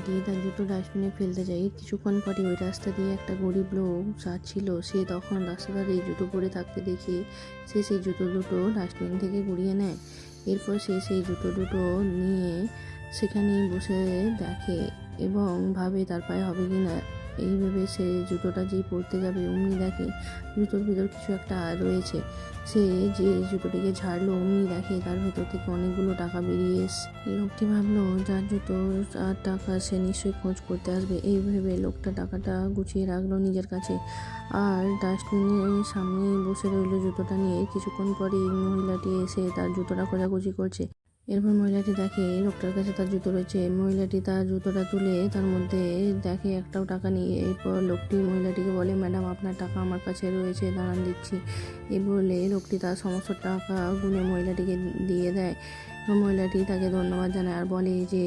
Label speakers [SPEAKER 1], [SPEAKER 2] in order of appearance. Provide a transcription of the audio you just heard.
[SPEAKER 1] মহিলাটি তার জুতো ডাস্টবিনে ফেলতে যায়। কিছুক্ষণ পরে ওই রাস্তা দিয়ে একটা গরিব লোক যাচ্ছিল। সে তখন রাস্তা ধারে জুতো পরে থাকতে দেখে সে সেই জুতো দুটো ডাস্টবিন থেকে কুড়িয়ে নেয়। এরপর সে সেই জুতো দুটো নিয়ে সেখানেই বসে দেখে এবং ভাবে তার পায়ে হবে কি না। এই ভেবে সে জুতোটা যেই পরতে যাবে অমনি দেখে জুতোর ভিতর কিছু একটা রয়েছে। সে যে জুতোটিকে ঝাড়লো অমনি দেখে তার ভেতর থেকে অনেকগুলো টাকা বেরিয়ে এসছে। লোকটি ভাবলো যার জুতো আর টাকা সে নিশ্চয়ই খোঁজ করতে আসবে। এই ভেবে লোকটা টাকাটা গুছিয়ে রাখলো নিজের কাছে আর ডাস্টবিনের সামনে বসে রইল জুতোটা নিয়ে। কিছুক্ষণ পরে মহিলাটি এসে তার জুতোটা খোঁজাখুঁজি করছে। এরপর মহিলাটি দেখে লোকটার কাছে তার জুতো রয়েছে। মহিলাটি তার জুতোটা তুলে তার মধ্যে দেখে একটাও টাকা নেই। এরপর লোকটি মহিলাটিকে বলে, ম্যাডাম আপনার টাকা আমার কাছে রয়েছে, দাঁড়ান দিচ্ছি। এই বলে লোকটি তার সমস্ত টাকা গুনে মহিলাটিকে দিয়ে দেয়। মহিলাটি তাকে ধন্যবাদ জানায় আর বলে যে